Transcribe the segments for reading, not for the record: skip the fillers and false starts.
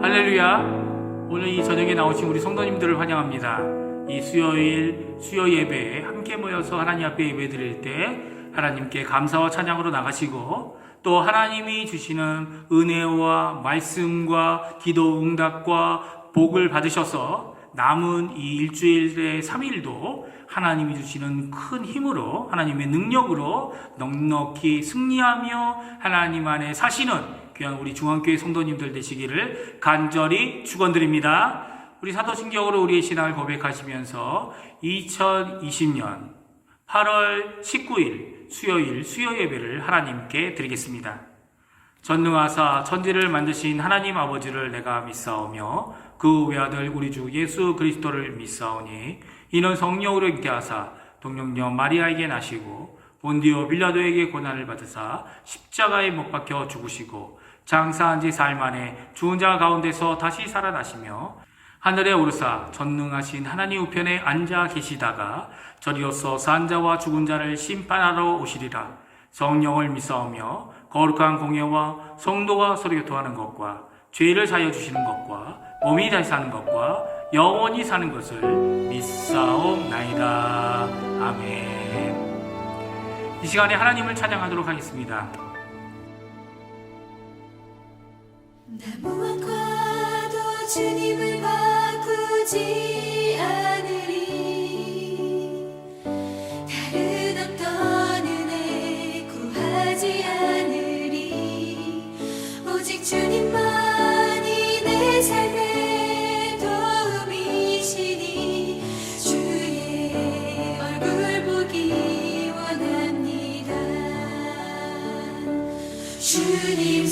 할렐루야. 오늘 이 저녁에 나오신 우리 성도님들을 환영합니다. 이 수요일 수요 예배에 함께 모여서 하나님 앞에 예배 드릴 때 하나님께 감사와 찬양으로 나가시고, 또 하나님이 주시는 은혜와 말씀과 기도 응답과 복을 받으셔서 남은 이 일주일의 3일도 하나님이 주시는 큰 힘으로, 하나님의 능력으로 넉넉히 승리하며 하나님 안에 사시는 귀한 우리 중앙교회 성도님들 되시기를 간절히 축원드립니다. 우리 사도신경으로 우리의 신앙을 고백하시면서 2020년 8월 19일 수요일 수요 예배를 하나님께 드리겠습니다. 전능하사 천지를 만드신 하나님 아버지를 내가 믿사오며 그 외아들 우리 주 예수 그리스도를 믿사오니 이는 성령으로 잉태하사 동정녀 마리아에게 나시고 본디오 빌라도에게 고난을 받으사 십자가에 못 박혀 죽으시고 장사한 지 사흘 만에 죽은 자 가운데서 다시 살아나시며 하늘에 오르사 전능하신 하나님 우편에 앉아 계시다가 저리로서 산 자와 죽은 자를 심판하러 오시리라. 성령을 믿사오며 거룩한 공예와 성도가 서로 교통하는 것과 죄를 사하여 주시는 것과 몸이 다시 사는 것과 영원히 사는 것을 믿사옵나이다. 아멘. 이 시간에 하나님을 찬양하도록 하겠습니다. 나 무엇과도 주님을 바꾸지 않으리. 다른 어떤 은혜 구하지 않으리. 오직 주님만이 내 삶의 도움이시니 주의 얼굴 보기 원합니다. 주님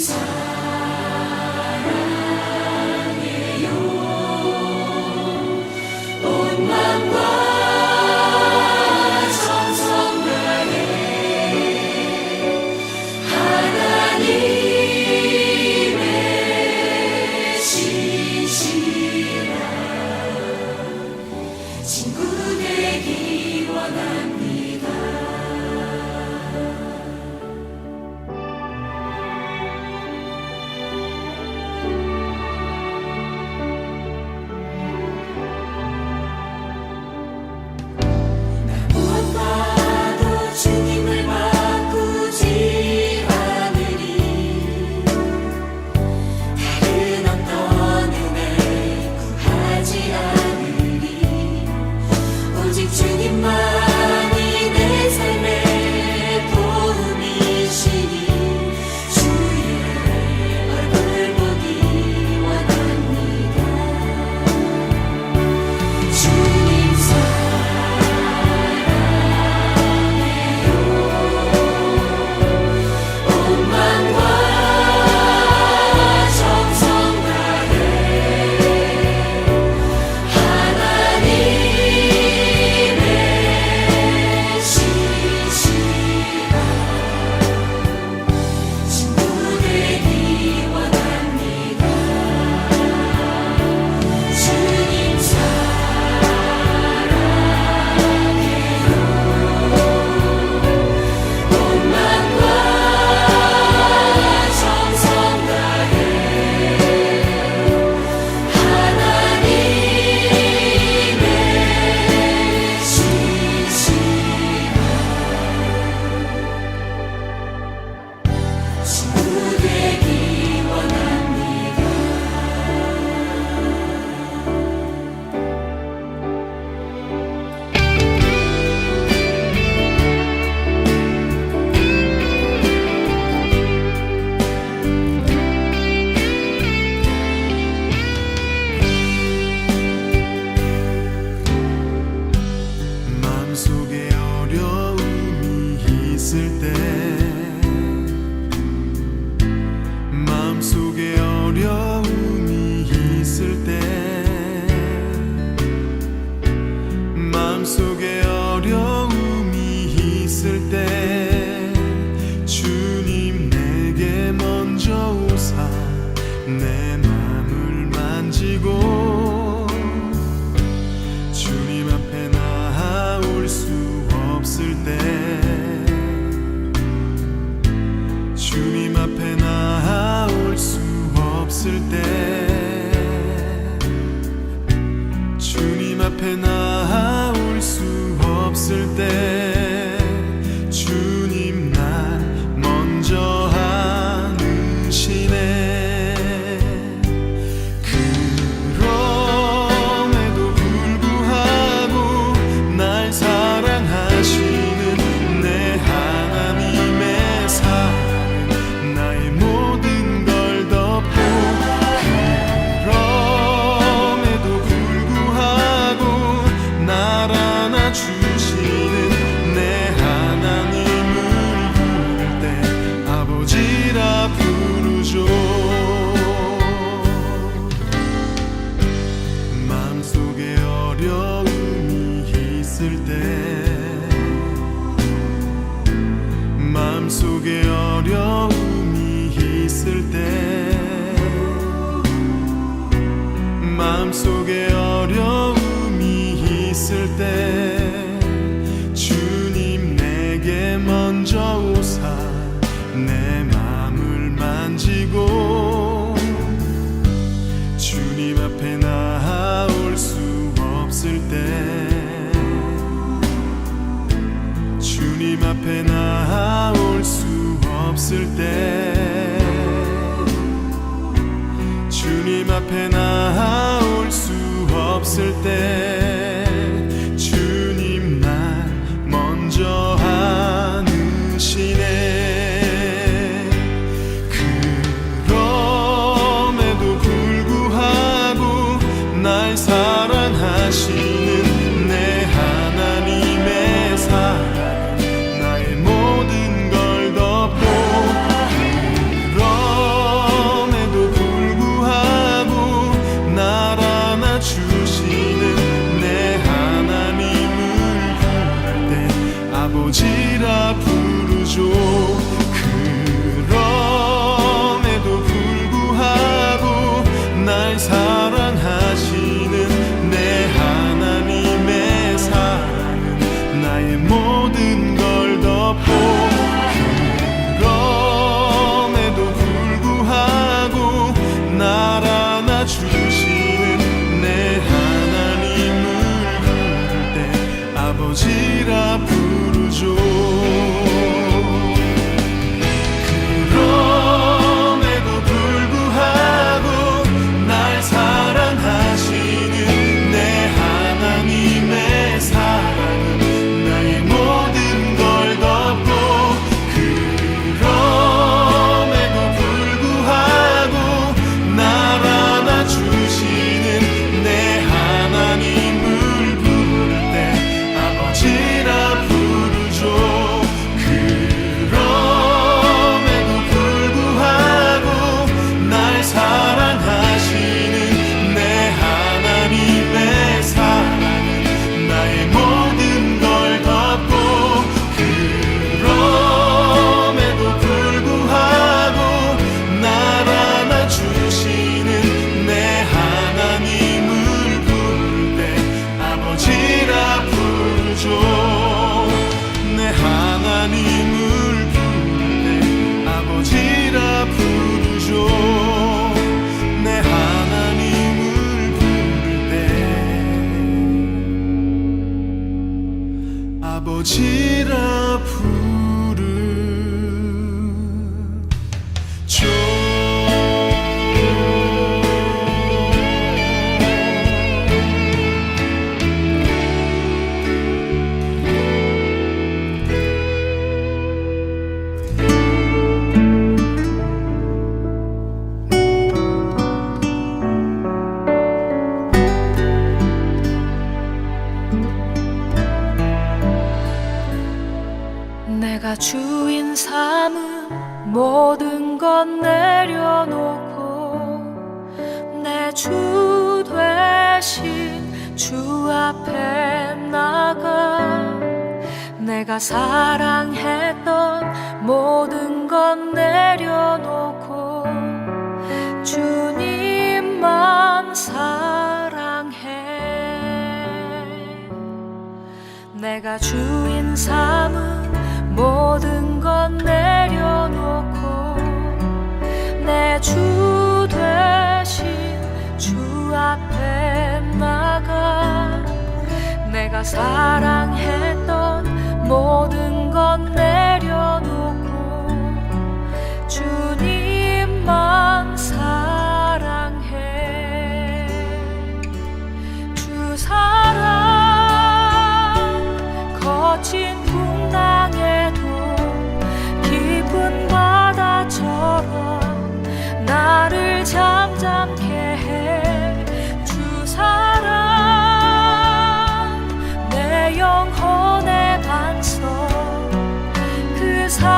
부르죠. 마음속에 어려움이 있을 때, 마음속에 어려움이 있을 때, 마음속에 어려움이 있을 때 주님 내게 먼저 오사 내 마음을 만지고, 주님 앞에 나아올 수 없을 때, 주님 앞에 나아올 수 없을 때, 주님 앞에 나아올 수 없을 때 주님 날 먼저 안으시네. 그럼에도 불구하고 날 사랑하시는 내 하나님의 사랑 나의 모든 걸 덮고, 그럼에도 불구하고 날 안아주시는 내 하나님을 부를 때 아버지라 부르죠. 그럼에도 불구하고 날 사랑하시는 내 하나님의 사랑은 나의 모든 걸 덮고, 그럼에도 불구하고 날 안아주시는 내 하나님을 부를 때 아버지라 부르죠. 그럼에도 불구하고 날 사랑하시는 내 하나님의 사랑은 나의 모든 걸 덮고, 그럼에도 불구하고 날 안아주시는 내 하나님을 부를 때 아버지라 부르죠. 그럼에도 불구하고 날 사랑하시는 내 하나님의 사랑은 나의 모든 걸 덮고, 그럼에도 불구하고 날 안아주시는 내 하나님을 부를 때 아버지라 부르죠. 내 하나님을 부를 때 아버지라 부르죠. 내 하나님을 부를 때 아버지라 부르죠. 내가 주인 삼은 모든 것 내려놓고 내 주 되신 주 앞에 나가, 내가 사랑했던 모든 것 내려놓고 주님만 사랑해. 내가 주인 삼은 모든 것 내려놓고 내 주 되신 주 앞에 나가, 내가 사랑했던 모든 것 내려놓고 주님만 사랑해. 주 사랑 거친 풍랑에도 깊은 바다처럼 나를 잠잠케 해. 주 사랑 내 영혼의 반석, 그 사랑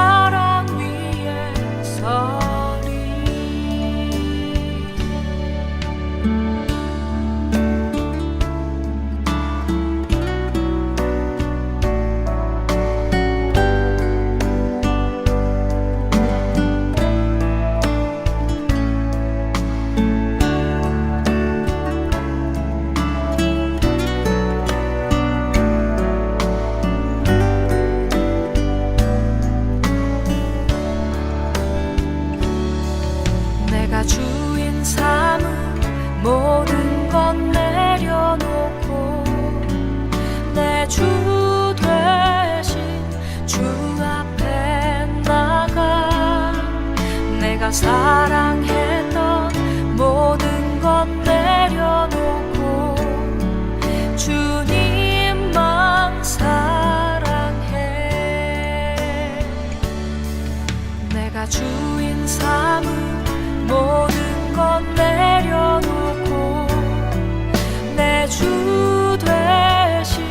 사랑했던 모든 건 내려놓고 주님만 사랑해. 내가 주인 삼은 모든 건 내려놓고 내 주 되신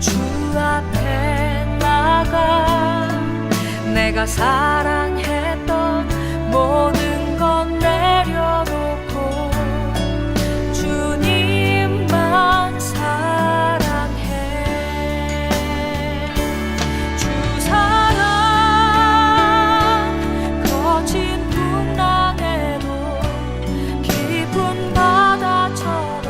주 앞에 나가. 내가 사랑했던 모든 건 내려놓고 주님만 사랑해. 주 사랑 거친 풍랑에도 깊은 바다처럼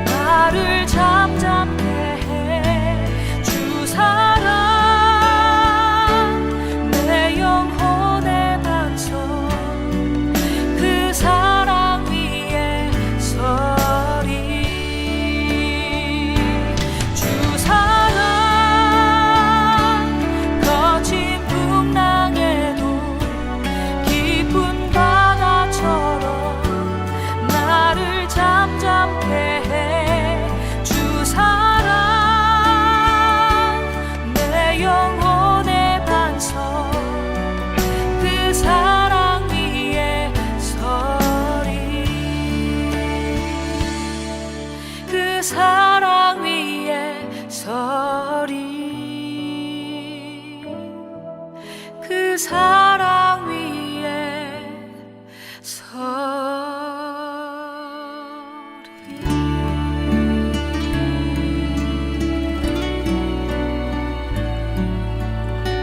나를 잠잠케 해. 주 사랑 내 영혼의 반석 그 사랑 위에 서리. 주 사랑 거친 풍랑에도 깊은 바다처럼 나를 잠잠케 해. 주 사랑 내 영혼의 반석 그 사랑 위에 서리. 그 사랑 위에 서리. 그 사랑 위에 서리.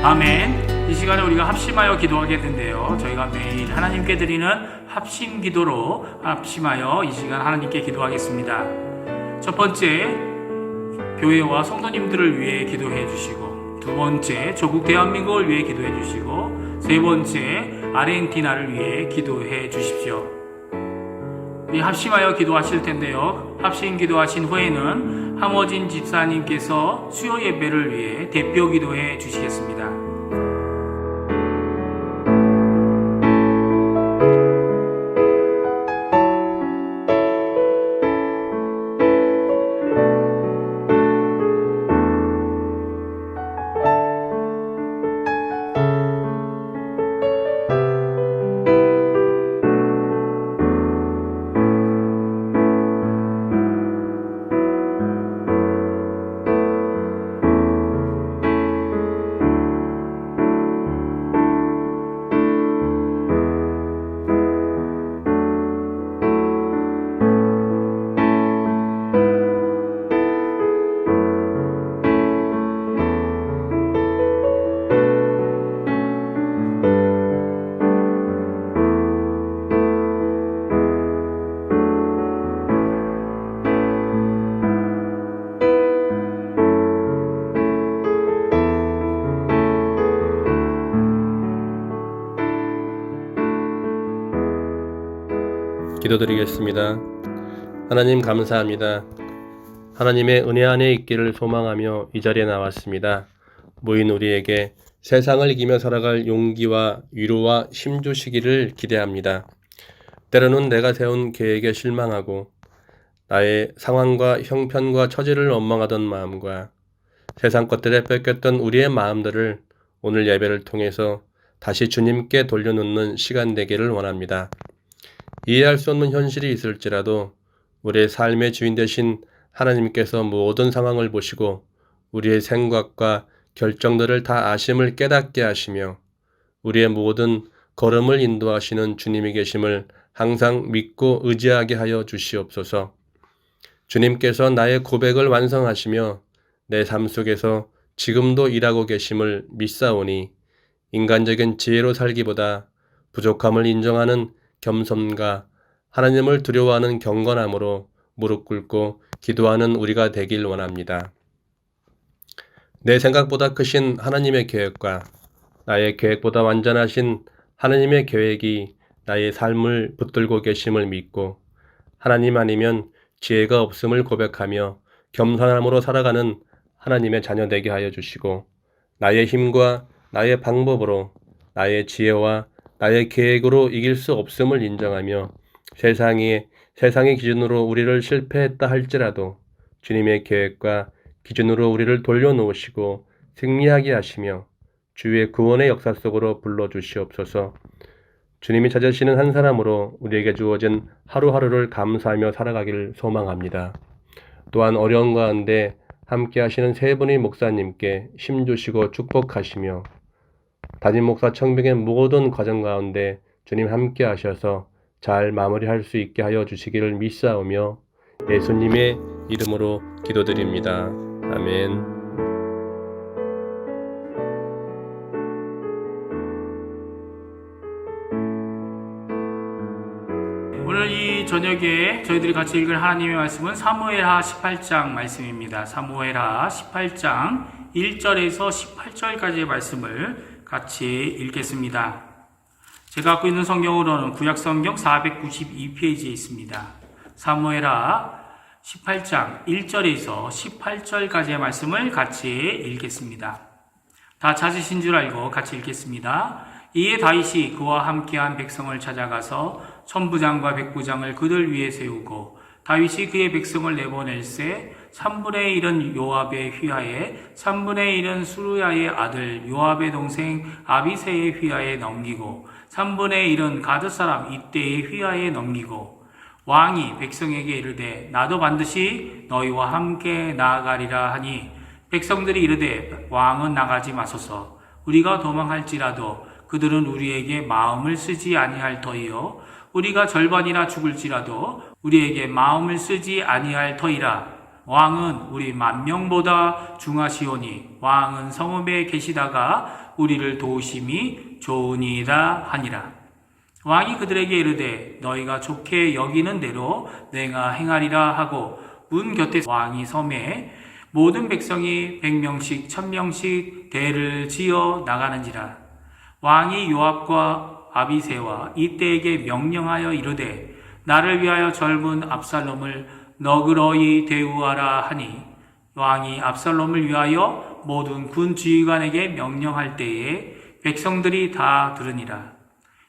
아멘. 이 시간에 우리가 합심하여 기도하겠는데요. 저희가 매일 하나님께 드리는 합심 기도로 합심하여 이 시간 하나님께 기도하겠습니다. 첫 번째, 교회와 성도님들을 위해 기도해 주시고, 두 번째, 조국 대한민국을 위해 기도해 주시고, 세 번째, 아르헨티나를 위해 기도해 주십시오. 우리 합심하여 기도하실 텐데요. 합심 기도하신 후에는 함어진 집사님께서 수요 예배를 위해 대표 기도해 주시겠습니다. 기도드리겠습니다. 하나님 감사합니다. 하나님의 은혜 안에 있기를 소망하며 이 자리에 나왔습니다. 모인 우리에게 세상을 이기며 살아갈 용기와 위로와 힘 주시기를 기대합니다. 때로는 내가 세운 계획에 실망하고 나의 상황과 형편과 처지를 원망하던 마음과 세상 것들에 뺏겼던 우리의 마음들을 오늘 예배를 통해서 다시 주님께 돌려놓는 시간 되기를 원합니다. 이해할 수 없는 현실이 있을지라도 우리의 삶의 주인 되신 하나님께서 모든 상황을 보시고 우리의 생각과 결정들을 다 아심을 깨닫게 하시며 우리의 모든 걸음을 인도하시는 주님이 계심을 항상 믿고 의지하게 하여 주시옵소서. 주님께서 나의 고백을 완성하시며 내 삶 속에서 지금도 일하고 계심을 믿사오니 인간적인 지혜로 살기보다 부족함을 인정하는 겸손과 하나님을 두려워하는 경건함으로 무릎 꿇고 기도하는 우리가 되길 원합니다. 내 생각보다 크신 하나님의 계획과 나의 계획보다 완전하신 하나님의 계획이 나의 삶을 붙들고 계심을 믿고 하나님 아니면 지혜가 없음을 고백하며 겸손함으로 살아가는 하나님의 자녀 되게 하여 주시고 나의 힘과 나의 방법으로 나의 지혜와 나의 계획으로 이길 수 없음을 인정하며 세상의 기준으로 우리를 실패했다 할지라도 주님의 계획과 기준으로 우리를 돌려놓으시고 승리하게 하시며 주의 구원의 역사 속으로 불러주시옵소서. 주님이 찾으시는 한 사람으로 우리에게 주어진 하루하루를 감사하며 살아가기를 소망합니다. 또한 어려운 가운데 함께 하시는 세 분의 목사님께 힘주시고 축복하시며 담임 목사 청빙의 모든 과정 가운데 주님 함께 하셔서 잘 마무리할 수 있게 하여 주시기를 믿사오며 예수님의 이름으로 기도드립니다. 아멘. 오늘 이 저녁에 저희들이 같이 읽을 하나님의 말씀은 사무엘하 18장 말씀입니다. 사무엘하 18장 1절에서 18절까지의 말씀을 같이 읽겠습니다. 제가 갖고 있는 성경으로는 구약성경 492페이지에 있습니다. 사무엘하 18장 1절에서 18절까지의 말씀을 같이 읽겠습니다. 다 찾으신 줄 알고 같이 읽겠습니다. 이에 다윗이 그와 함께한 백성을 찾아가서 천부장과 백부장을 그들 위에 세우고 다윗이 그의 백성을 내보낼세 3분의 1은 요압의 휘하에 3분의 1은 수루야의 아들 요압의 동생 아비새의 휘하에 넘기고 3분의 1은 가드 사람 이때의 휘하에 넘기고 왕이 백성에게 이르되 나도 반드시 너희와 함께 나아가리라 하니 백성들이 이르되 왕은 나가지 마소서 우리가 도망할지라도 그들은 우리에게 마음을 쓰지 아니할 터이요 우리가 절반이나 죽을지라도 우리에게 마음을 쓰지 아니할 터이라. 왕은 우리 만명보다 중하시오니 왕은 성읍에 계시다가 우리를 도우심이 좋으니이다 하니라. 왕이 그들에게 이르되 너희가 좋게 여기는 대로 내가 행하리라 하고 문 곁에 왕이 섬에 모든 백성이 100명씩 1000명씩 대를 지어 나가는지라. 왕이 요압과 아비새와 이때에게 명령하여 이르되 나를 위하여 젊은 압살롬을 너그러이 대우하라 하니 왕이 압살롬을 위하여 모든 군 지휘관에게 명령할 때에 백성들이 다 들으니라.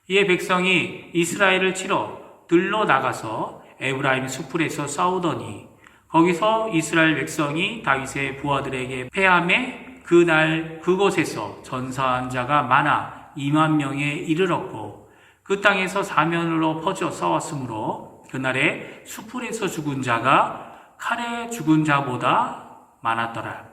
이에 백성이 이스라엘을 치러 들러 나가서 에브라임 수풀에서 싸우더니 거기서 이스라엘 백성이 다윗의 부하들에게 패하매 그날 그곳에서 전사한 자가 많아 2만 명에 이르렀고 그 땅에서 사면으로 퍼져 싸웠으므로 그날에 수풀에서 죽은 자가 칼에 죽은 자보다 많았더라.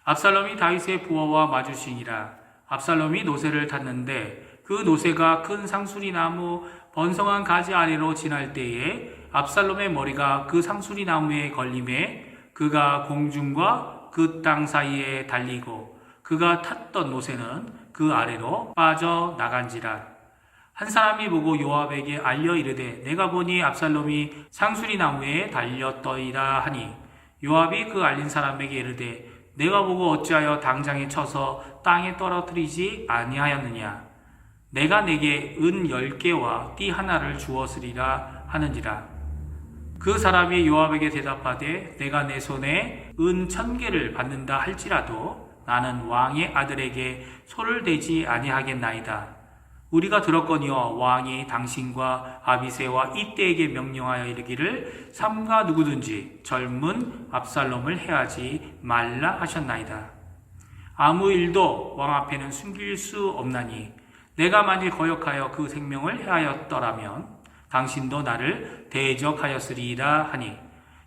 압살롬이 다윗의 부하와 마주치니라. 압살롬이 노새를 탔는데 그 노새가 큰 상수리 나무 번성한 가지 아래로 지날 때에 압살롬의 머리가 그 상수리 나무에 걸림에 그가 공중과 그 땅 사이에 달리고 그가 탔던 노새는 그 아래로 빠져나간지라. 한 사람이 보고 요압에게 알려 이르되 내가 보니 압살롬이 상수리 나무에 달렸더이다 하니 요압이 그 알린 사람에게 이르되 내가 보고 어찌하여 당장에 쳐서 땅에 떨어뜨리지 아니하였느냐. 내가 내게 은 10개와 띠 하나를 주었으리라 하는지라. 그 사람이 요압에게 대답하되 내가 내 손에 은 1000개를 받는다 할지라도 나는 왕의 아들에게 손을 대지 아니하겠나이다. 우리가 들었거니와 왕이 당신과 아비새와 이때에게 명령하여 이르기를 삼가 누구든지 젊은 압살롬을 해하지 말라 하셨나이다. 아무 일도 왕 앞에는 숨길 수 없나니 내가 만일 거역하여 그 생명을 해하였더라면 당신도 나를 대적하였으리이다 하니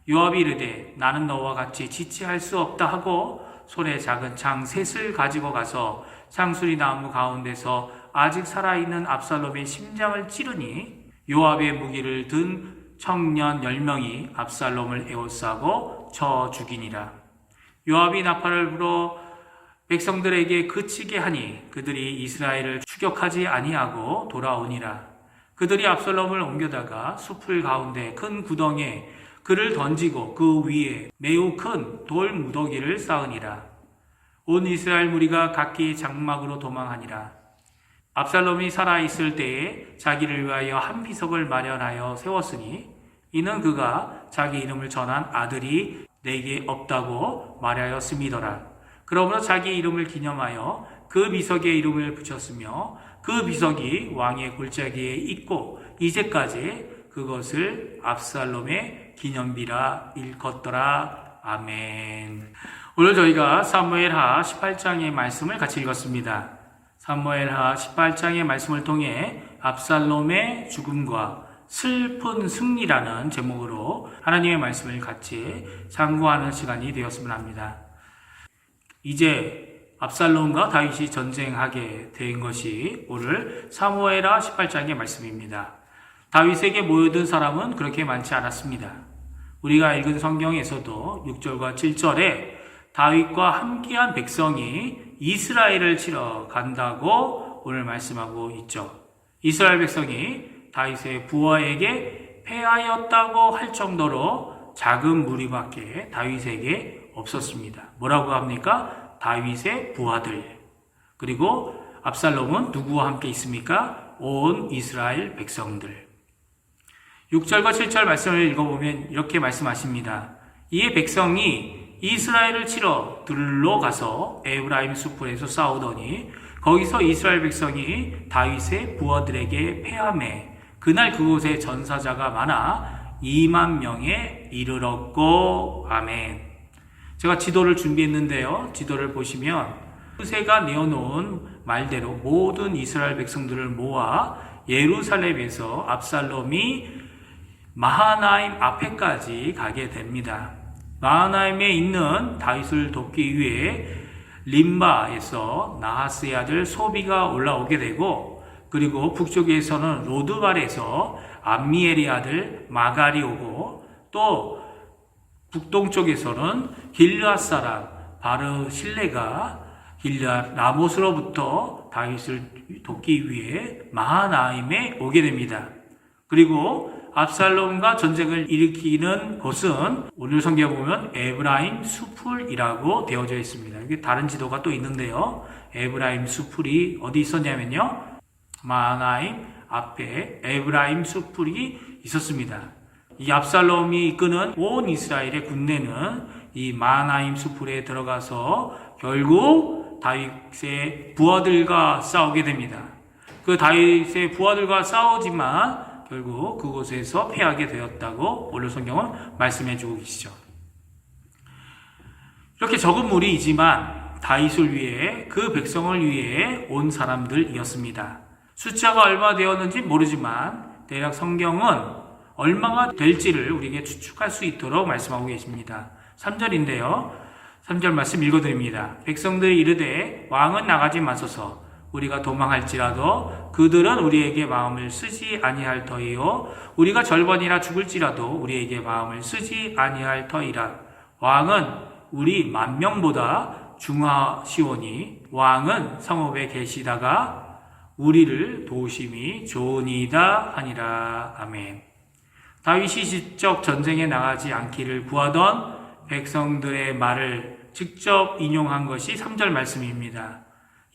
요압이 이르되 나는 너와 같이 지체할 수 없다 하고 손에 작은 창 셋을 가지고 가서 상수리 나무 가운데서 아직 살아있는 압살롬의 심장을 찌르니 요압의 무기를 든 청년 10명이 압살롬을 에워싸고 쳐 죽이니라. 요압이 나팔을 불어 백성들에게 그치게 하니 그들이 이스라엘을 추격하지 아니하고 돌아오니라. 그들이 압살롬을 옮겨다가 숲을 가운데 큰 구덩이에 그를 던지고 그 위에 매우 큰 돌 무더기를 쌓으니라. 온 이스라엘 무리가 각기 장막으로 도망하니라. 압살롬이 살아있을 때에 자기를 위하여 한 비석을 마련하여 세웠으니 이는 그가 자기 이름을 전한 아들이 내게 없다고 말하였음이더라. 그러므로 자기 이름을 기념하여 그 비석에 이름을 붙였으며 그 비석이 왕의 골짜기에 있고 이제까지 그것을 압살롬의 기념비라 일컫더라. 아멘. 오늘 저희가 사무엘하 18장의 말씀을 같이 읽었습니다. 사무엘하 18장의 말씀을 통해 압살롬의 죽음과 슬픈 승리라는 제목으로 하나님의 말씀을 같이 상고하는 시간이 되었으면 합니다. 이제 압살롬과 다윗이 전쟁하게 된 것이 오늘 사무엘하 18장의 말씀입니다. 다윗에게 모여든 사람은 그렇게 많지 않았습니다. 우리가 읽은 성경에서도 6절과 7절에 다윗과 함께한 백성이 이스라엘을 치러 간다고 오늘 말씀하고 있죠. 이스라엘 백성이 다윗의 부하에게 패하였다고 할 정도로 작은 무리밖에 다윗에게 없었습니다. 뭐라고 합니까? 다윗의 부하들. 그리고 압살롬은 누구와 함께 있습니까? 온 이스라엘 백성들. 6절과 7절 말씀을 읽어보면 이렇게 말씀하십니다. 이에 백성이 이스라엘을 치러 들로 가서 에브라임 숲에서 싸우더니 거기서 이스라엘 백성이 다윗의 부하들에게 패하매 그날 그곳에 전사자가 많아 2만 명에 이르렀고. 아멘. 제가 지도를 준비했는데요. 지도를 보시면 모세가 내어놓은 말대로 모든 이스라엘 백성들을 모아 예루살렘에서 압살롬이 마하나임 앞에까지 가게 됩니다. 마하나임에 있는 다윗을 돕기 위해 림바에서 나하스의 아들 소비가 올라오게 되고, 그리고 북쪽에서는 로드발에서 암미엘의 아들 마갈이 오고, 또 북동쪽에서는 길르앗 사람 바르실레가 길르앗 라못으로부터 다윗을 돕기 위해 마하나임에 오게 됩니다. 그리고 압살롬과 전쟁을 일으키는 곳은 오늘 성경에 보면 에브라임 수풀이라고 되어져 있습니다. 이게 다른 지도가 또 있는데요. 에브라임 수풀이 어디 있었냐면요. 마하나임 앞에 에브라임 수풀이 있었습니다. 이 압살롬이 이끄는 온 이스라엘의 군대는 이 마하나임 수풀에 들어가서 결국 다윗의 부하들과 싸우게 됩니다. 그 다윗의 부하들과 싸우지만 결국 그곳에서 패하게 되었다고 오늘 성경은 말씀해 주고 계시죠. 이렇게 적은 무리이지만 다윗을 위해, 그 백성을 위해 온 사람들이었습니다. 숫자가 얼마 되었는지 모르지만 대략 성경은 얼마가 될지를 우리에게 추측할 수 있도록 말씀하고 계십니다. 3절인데요. 3절 말씀 읽어드립니다. 백성들이 이르되 왕은 나가지 마소서. 우리가 도망할지라도 그들은 우리에게 마음을 쓰지 아니할 터이요 우리가 절반이라 죽을지라도 우리에게 마음을 쓰지 아니할 터이라. 왕은 우리 10,000명보다 중하시오니 왕은 성읍에 계시다가 우리를 도우심이 좋으니이다 하니라. 아멘. 다윗이 직접 전쟁에 나가지 않기를 구하던 백성들의 말을 직접 인용한 것이 3절 말씀입니다.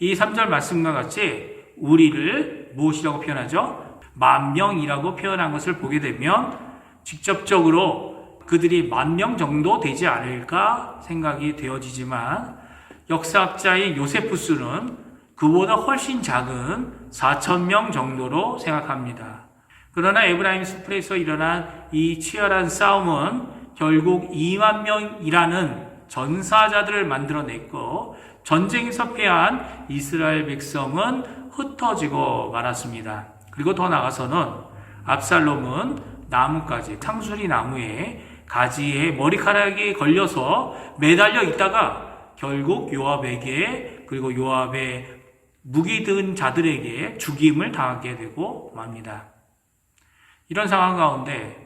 이 3절 말씀과 같이 우리를 무엇이라고 표현하죠? 10,000명이라고 표현한 것을 보게 되면 직접적으로 그들이 10,000명 정도 되지 않을까 생각이 되어지지만 역사학자인 요세푸스는 그보다 훨씬 작은 4,000명 정도로 생각합니다. 그러나 에브라임 수풀에서 일어난 이 치열한 싸움은 결국 2만 명이라는 전사자들을 만들어냈고 전쟁에서 패한 이스라엘 백성은 흩어지고 말았습니다. 그리고 더 나아가서는 압살롬은 나무까지, 상수리 나무에 가지에 머리카락이 걸려서 매달려 있다가 결국 요압에게, 그리고 요압의 무기 든 자들에게 죽임을 당하게 되고 맙니다. 이런 상황 가운데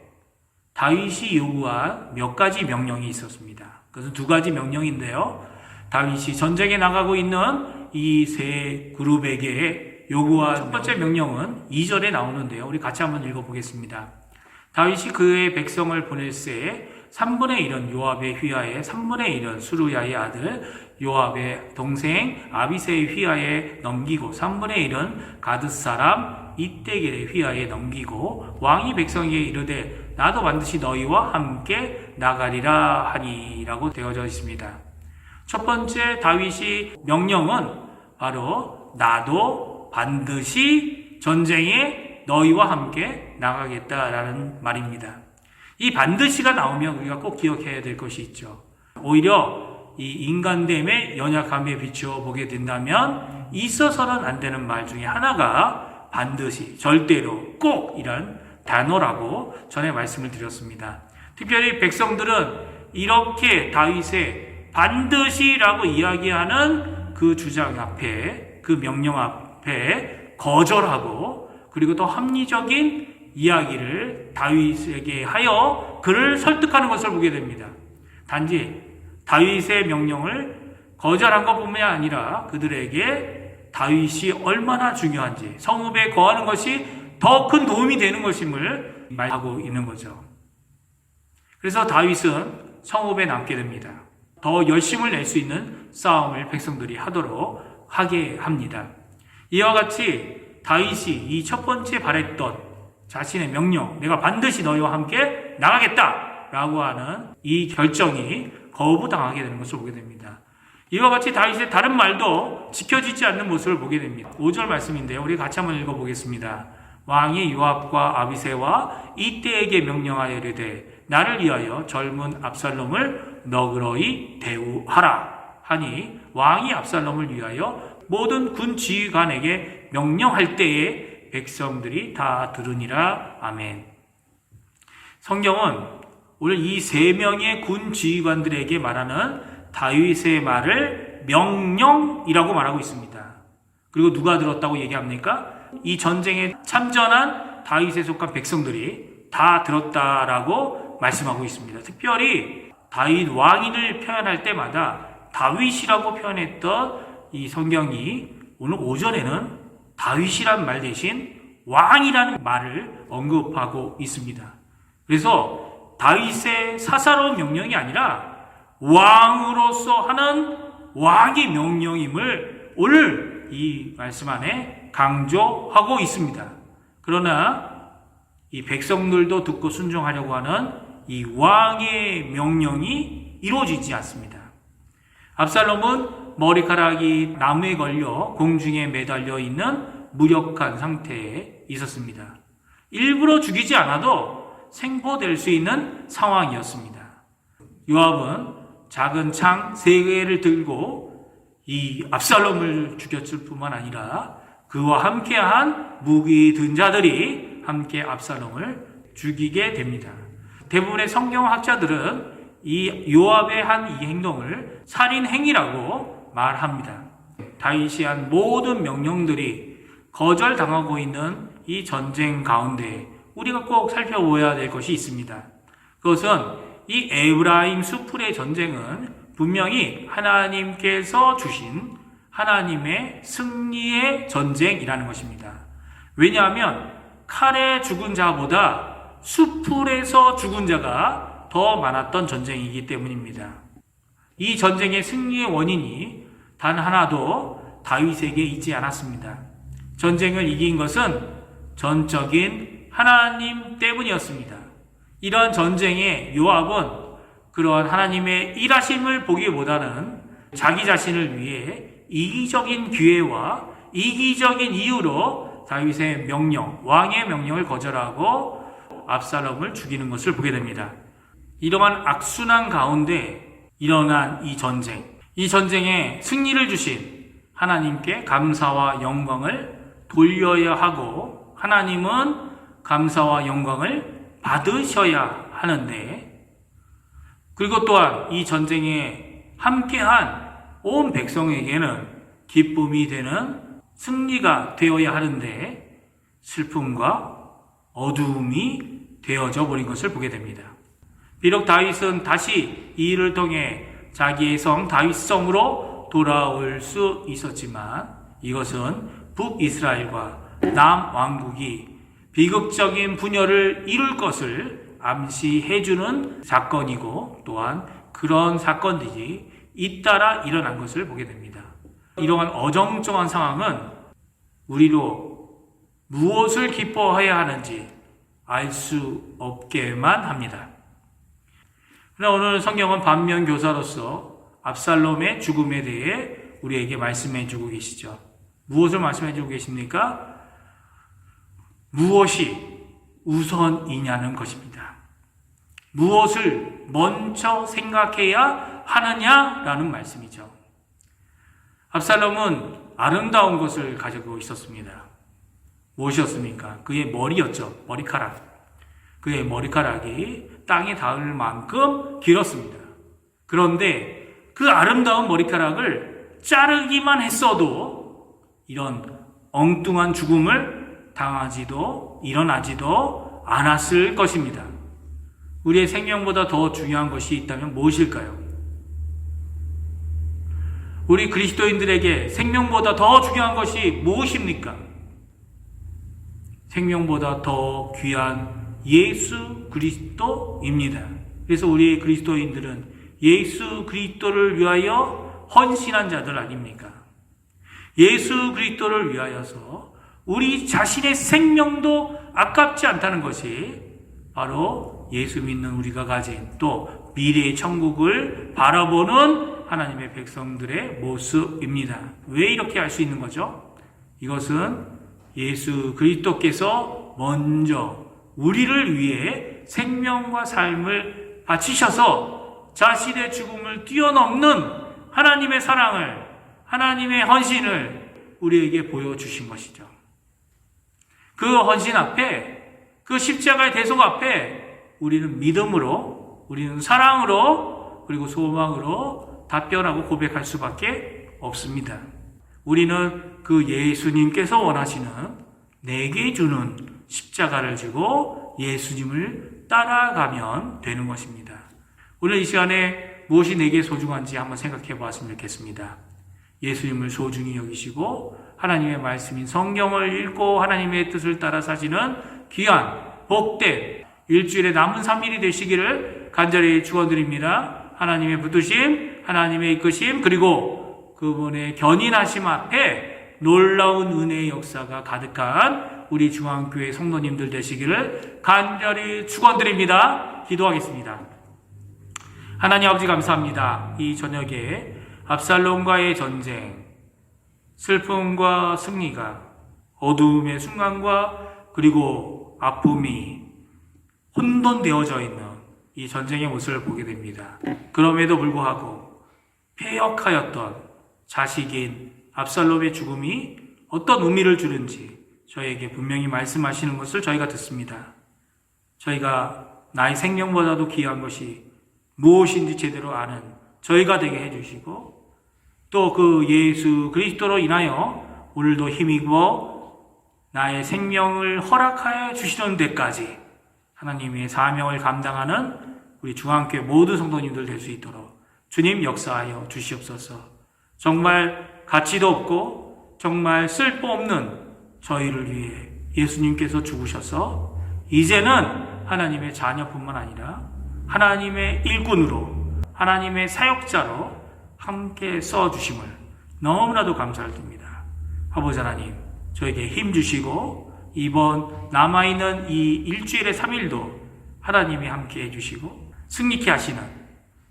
다윗이 요구한 몇 가지 명령이 있었습니다. 그것은 2가지 명령인데요. 다윗이 전쟁에 나가고 있는 이 세 그룹에게 요구한 첫 번째 명령은 2절에 나오는데요. 우리 같이 한번 읽어보겠습니다. 다윗이 그의 백성을 보낼새 3분의 1은 요압의 휘하에, 3분의 1은 수루야의 아들 요압의 동생 아비새의 휘하에 넘기고 3분의 1은 가드 사람 이떼겔의 휘하에 넘기고 왕이 백성에게 이르되 나도 반드시 너희와 함께 나가리라 하니라고 되어져 있습니다. 첫 번째 다윗이 명령은 바로 나도 나도 반드시 전쟁에 너희와 함께 나가겠다라는 말입니다. 이 반드시가 나오면 우리가 꼭 기억해야 될 것이 있죠. 오히려 이 인간됨의 연약함에 비추어 보게 된다면 있어서는 안 되는 말 중에 하나가 반드시, 절대로, 꼭 이런 단어라고 전에 말씀을 드렸습니다. 특별히 백성들은 이렇게 다윗의 반드시라고 이야기하는 그 주장 앞에, 그 명령 앞에 거절하고, 그리고 또 합리적인 이야기를 다윗에게 하여 그를 설득하는 것을 보게 됩니다. 단지 다윗의 명령을 거절한 것뿐만이 아니라 그들에게 다윗이 얼마나 중요한지, 성읍에 거하는 것이 더 큰 도움이 되는 것임을 말하고 있는 거죠. 그래서 다윗은 성읍에 남게 됩니다. 더 열심을 낼 수 있는 싸움을 백성들이 하게 합니다. 이와 같이 다윗이 이 첫 번째 바랬던 자신의 명령, 내가 반드시 너희와 함께 나가겠다라고 하는 이 결정이 거부당하게 되는 것을 보게 됩니다. 이와 같이 다윗의 다른 말도 지켜지지 않는 모습을 보게 됩니다. 5절 말씀인데요. 우리 같이 한번 읽어보겠습니다. 왕이 요압과 아비새와 이때에게 명령하여 이르되 나를 위하여 젊은 압살롬을 너그러이 대우하라 하니 왕이 압살롬을 위하여 모든 군 지휘관에게 명령할 때에 백성들이 다 들으니라. 아멘. 성경은 오늘 이 세 명의 군 지휘관들에게 말하는 다윗의 말을 명령이라고 말하고 있습니다. 그리고 누가 들었다고 얘기합니까? 이 전쟁에 참전한 다윗에 속한 백성들이 다 들었다라고 말씀하고 있습니다. 특별히 다윗 왕인을 표현할 때마다 다윗이라고 표현했던 이 성경이 오늘 5절에는 다윗이란 말 대신 왕이라는 말을 언급하고 있습니다. 그래서 다윗의 사사로운 명령이 아니라 왕으로서 하는 왕의 명령임을 오늘 이 말씀 안에 강조하고 있습니다. 그러나 이 백성들도 듣고 순종하려고 하는 이 왕의 명령이 이루어지지 않습니다. 압살롬은 머리카락이 나무에 걸려 공중에 매달려 있는 무력한 상태에 있었습니다. 일부러 죽이지 않아도 생포될 수 있는 상황이었습니다. 요압은 작은 창 3개를 들고 이 압살롬을 죽였을 뿐만 아니라 그와 함께한 무기 든 자들이 함께 압살롬을 죽이게 됩니다. 대부분의 성경학자들은 이 요압의 한 이 행동을 살인 행위라고 말합니다. 다윗이 한 모든 명령들이 거절당하고 있는 이 전쟁 가운데 우리가 꼭 살펴보아야 될 것이 있습니다. 그것은 이 에브라임 수풀의 전쟁은 분명히 하나님께서 주신 하나님의 승리의 전쟁이라는 것입니다. 왜냐하면 칼에 죽은 자보다 수풀에서 죽은 자가 더 많았던 전쟁이기 때문입니다. 이 전쟁의 승리의 원인이 단 하나도 다윗에게 있지 않았습니다. 전쟁을 이긴 것은 전적인 하나님 때문이었습니다. 이러한 전쟁에 요압은 그러한 하나님의 일하심을 보기보다는 자기 자신을 위해 이기적인 기회와 이기적인 이유로 다윗의 명령, 왕의 명령을 거절하고 압살롬을 죽이는 것을 보게 됩니다. 이러한 악순환 가운데 일어난 이 전쟁에 승리를 주신 하나님께 감사와 영광을 돌려야 하고 하나님은 감사와 영광을 받으셔야 하는데, 그리고 또한 이 전쟁에 함께한 온 백성에게는 기쁨이 되는 승리가 되어야 하는데 슬픔과 어두움이 되어져 버린 것을 보게 됩니다. 비록 다윗은 다시 이 일을 통해 자기의 성 다윗성으로 돌아올 수 있었지만 이것은 북이스라엘과 남왕국이 비극적인 분열을 이룰 것을 암시해주는 사건이고 또한 그런 사건들이 잇따라 일어난 것을 보게 됩니다. 이러한 어정쩡한 상황은 우리로 무엇을 기뻐해야 하는지 알 수 없게만 합니다. 그러나 오늘 성경은 반면 교사로서 압살롬의 죽음에 대해 우리에게 말씀해 주고 계시죠. 무엇을 말씀해 주고 계십니까? 무엇이 우선이냐는 것입니다. 무엇을 먼저 생각해야 하느냐라는 말씀이죠. 압살롬은 아름다운 것을 가지고 있었습니다. 무엇이었습니까? 그의 머리였죠. 머리카락. 그의 머리카락이 땅에 닿을 만큼 길었습니다. 그런데 그 아름다운 머리카락을 자르기만 했어도 이런 엉뚱한 죽음을 당하지도 일어나지도 않았을 것입니다. 우리의 생명보다 더 중요한 것이 있다면 무엇일까요? 우리 그리스도인들에게 생명보다 더 중요한 것이 무엇입니까? 생명보다 더 귀한 예수 그리스도입니다. 그래서 우리 그리스도인들은 예수 그리스도를 위하여 헌신한 자들 아닙니까? 예수 그리스도를 위하여서 우리 자신의 생명도 아깝지 않다는 것이 바로 예수 믿는 우리가 가진 또 미래의 천국을 바라보는 하나님의 백성들의 모습입니다. 왜 이렇게 할 수 있는 거죠? 이것은 예수 그리스도께서 먼저 우리를 위해 생명과 삶을 바치셔서 자신의 죽음을 뛰어넘는 하나님의 사랑을, 하나님의 헌신을 우리에게 보여주신 것이죠. 그 헌신 앞에, 그 십자가의 대속 앞에 우리는 믿음으로, 우리는 사랑으로, 그리고 소망으로 답변하고 고백할 수밖에 없습니다. 우리는 그 예수님께서 원하시는 내게 주는 십자가를 지고 예수님을 따라가면 되는 것입니다. 오늘 이 시간에 무엇이 내게 소중한지 한번 생각해 보았으면 좋겠습니다. 예수님을 소중히 여기시고 하나님의 말씀인 성경을 읽고 하나님의 뜻을 따라 사시는 귀한 복된 일주일의 남은 3일이 되시기를 간절히 축원드립니다. 하나님의 붙드심, 하나님의 이끄심, 그리고 그분의 견인하심 앞에 놀라운 은혜의 역사가 가득한 우리 중앙교회 성도님들 되시기를 간절히 축원드립니다. 기도하겠습니다. 하나님 아버지 감사합니다. 이 저녁에 압살롬과의 전쟁, 슬픔과 승리가, 어두움의 순간과 그리고 아픔이 혼돈되어져 있는 이 전쟁의 모습을 보게 됩니다. 그럼에도 불구하고 패역하였던 자식인 압살롬의 죽음이 어떤 의미를 주는지 저에게 분명히 말씀하시는 것을 저희가 듣습니다. 저희가 나의 생명보다도 귀한 것이 무엇인지 제대로 아는 저희가 되게 해주시고 또 그 예수 그리스도로 인하여 오늘도 힘입어 나의 생명을 허락하여 주시는 데까지 하나님의 사명을 감당하는 우리 중앙교회 모든 성도님들 될 수 있도록 주님 역사하여 주시옵소서. 정말 가치도 없고 정말 쓸모없는 저희를 위해 예수님께서 죽으셔서 이제는 하나님의 자녀뿐만 아니라 하나님의 일꾼으로 하나님의 사역자로 함께 써주심을 너무나도 감사를 드립니다. 아버지 하나님, 저에게 힘 주시고 이번 남아있는 이 일주일의 3일도 하나님이 함께 해주시고 승리케 하시는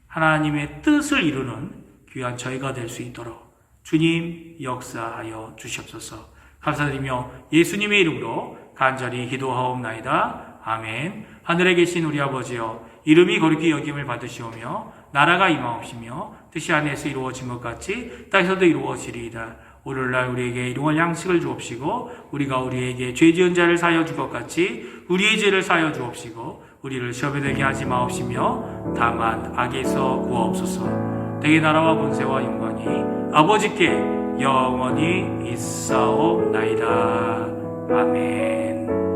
하나님의 뜻을 이루는 귀한 저희가 될 수 있도록 주님 역사하여 주시옵소서. 감사드리며 예수님의 이름으로 간절히 기도하옵나이다. 아멘. 하늘에 계신 우리 아버지여, 이름이 거룩히 여김을 받으시오며 나라가 임하옵시며 뜻이 하늘에서 이루어진 것 같이 땅에서도 이루어지리이다. 오늘날 우리에게 일용할 양식을 주옵시고 우리가 우리에게 죄 지은 자를 사하여 줄 것 같이 우리의 죄를 사하여 주옵시고 우리를 시험에 들게 하지 마옵시며 다만 악에서 구하옵소서. 대개 나라와 권세와 영광이 아버지께 영원히 있사옵나이다. 아멘.